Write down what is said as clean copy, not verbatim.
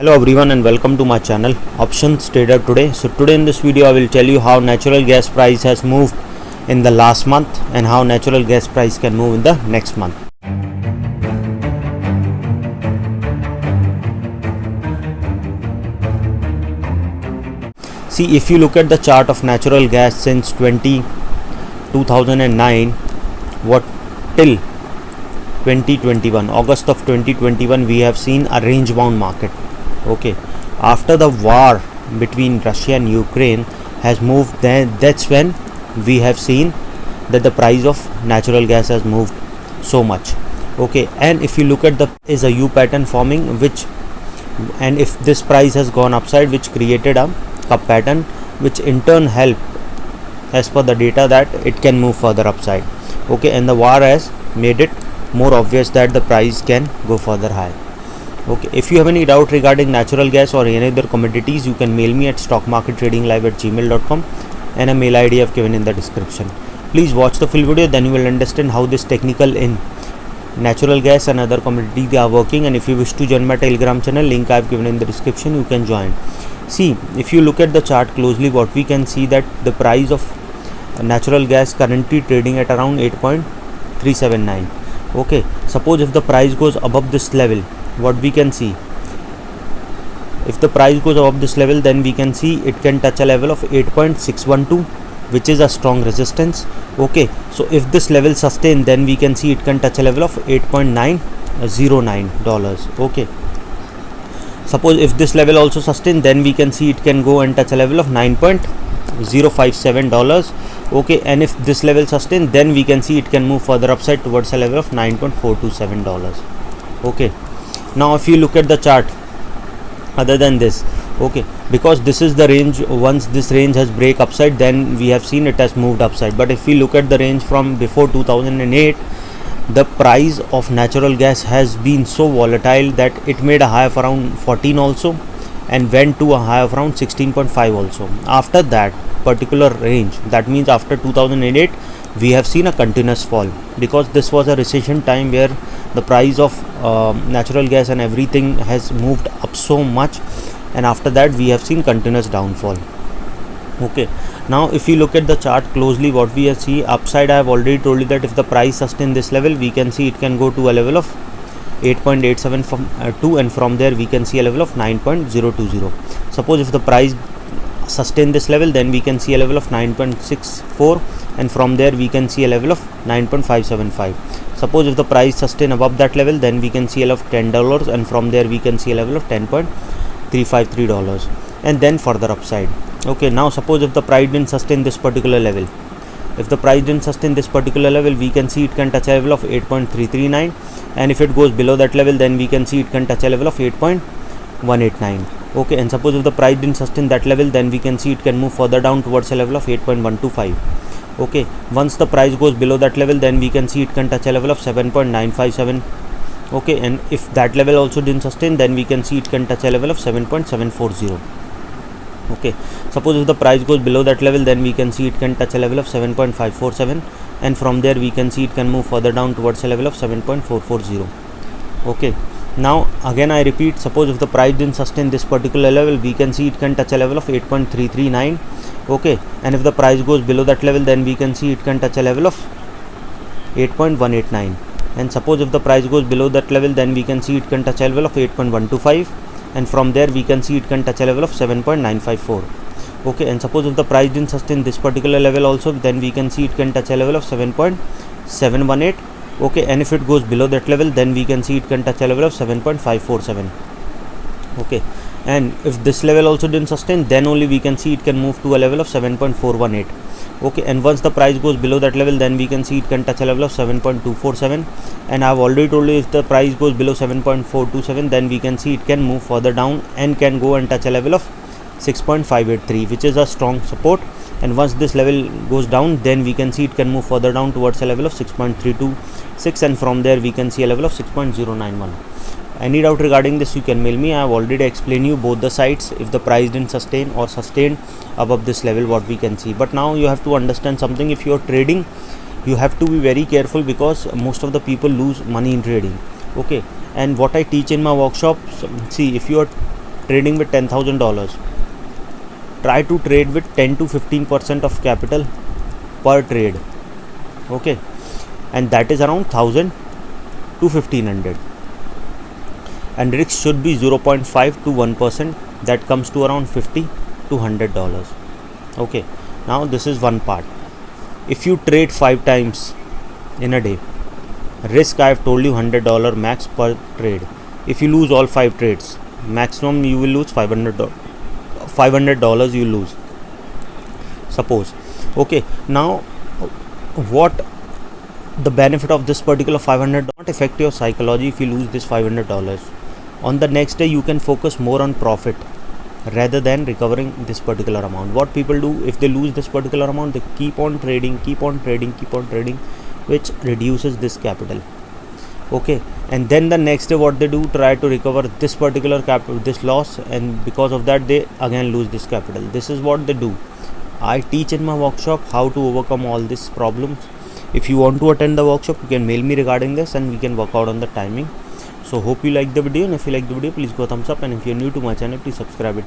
Hello everyone and welcome to my channel Options Trader Today. So today in this video I will tell you how natural gas price has moved in the last month and how natural gas price can move in the next month. See, if you look at the chart of natural gas since 2009, what till 2021, August of 2021, we have seen a range bound market. Okay, after the war between Russia and Ukraine has moved, then that's when we have seen that the price of natural gas has moved so much. Okay, and if you look at the is a U pattern forming, which, and if this price has gone upside, which created a cup pattern, which in turn helped, as per the data, that it can move further upside. Okay, and the war has made it more obvious that the price can go further high. Okay, if you have any doubt regarding natural gas or any other commodities, you can mail me at stockmarkettradinglive@gmail.com and a mail ID I have given in the description. Please watch the full video, then you will understand how this technical in natural gas and other commodities they are working. And if you wish to join my Telegram channel, link I have given in the description, you can join. See, if you look at the chart closely, what we can see that the price of natural gas currently trading at around 8.379. Okay, suppose if the price goes above this level, what we can see, if the price goes above this level, then we can see it can touch a level of 8.612, which is a strong resistance. Okay, so if this level sustain, then we can see it can touch a level of $8.909. Okay, suppose if this level also sustain, then we can see it can go and touch a level of $9.057. Okay, and if this level sustain, then we can see it can move further upside towards a level of $9.427. Okay, now if you look at the chart other than this, okay, because this is the range, once this range has break upside, then we have seen it has moved upside. But if we look at the range from before 2008, the price of natural gas has been so volatile that it made a high of around 14 also and went to a high of around 16.5 also. After that particular range, that means after 2008, we have seen a continuous fall, because this was a recession time where the price of natural gas and everything has moved up so much, and after that we have seen continuous downfall. Okay, now if you look at the chart closely, what we see upside, I have already told you that if the price sustain this level, we can see it can go to a level of 8.872, and from there we can see a level of 9.020. Suppose if the price sustain this level, then we can see a level of 9.64, and from there we can see a level of 9.575. Suppose if the price sustain above that level, then we can see a level of $10, and from there we can see a level of $10.353, and then further upside. Okay, now suppose if the price didn't sustain this particular level, if the price didn't sustain this particular level, we can see it can touch a level of 8.339, and if it goes below that level, then we can see it can touch a level of 8.189. Okay, and suppose if the price didn't sustain that level, then we can see it can move further down towards a level of 8.125. Okay, once the price goes below that level, then we can see it can touch a level of 7.957. okay, and if that level also didn't sustain, then we can see it can touch a level of 7.740. okay, suppose if the price goes below that level, then we can see it can touch a level of 7.547, and from there we can see it can move further down towards a level of 7.440. okay, now again I repeat, suppose if the price didn't sustain this particular level, we can see it can touch a level of 8.339. okay, and if the price goes below that level, then we can see it can touch a level of 8.189, and suppose if the price goes below that level, then we can see it can touch a level of 8.125, and from there we can see it can touch a level of 7.954. okay, and suppose if the price didn't sustain this particular level also, then we can see it can touch a level of 7.718. okay, and if it goes below that level, then we can see it can touch a level of 7.547. okay, and if this level also didn't sustain, then only we can see it can move to a level of 7.418. okay, and once the price goes below that level, then we can see it can touch a level of 7.247, and I have already told you if the price goes below 7.427, then we can see it can move further down and can go and touch a level of 6.583, which is a strong support. And once this level goes down, then we can see it can move further down towards a level of 6.326, and from there we can see a level of 6.091. Any doubt regarding this, you can mail me. I have already explained you both the sides, if the price didn't sustain or sustained above this level, what we can see. But now you have to understand something. If you are trading, you have to be very careful, because most of the people lose money in trading. Okay, and what I teach in my workshops, see, if you are trading with $10,000, try to trade with 10 to 15% of capital per trade. Okay, and that is around 1000 to 1500, and risk should be 0.5 to 1%, that comes to around $50 to $100. Okay, now this is one part. If you trade 5 times in a day, risk I have told you $100 max per trade. If you lose all 5 trades, maximum you will lose $500 you lose, suppose. Okay, now what the benefit of this particular $500 not affect your psychology. If you lose this $500, on the next day you can focus more on profit rather than recovering this particular amount. What people do, if they lose this particular amount, they keep on trading, which reduces this capital. Okay, and then the next day what they do, try to recover this particular capital, this loss, and because of that they again lose this capital. This is what they do. I teach in my workshop how to overcome all these problems. If you want to attend the workshop, you can mail me regarding this and we can work out on the timing. So hope you like the video, and if you like the video, please go thumbs up, and if you're new to my channel, please subscribe it.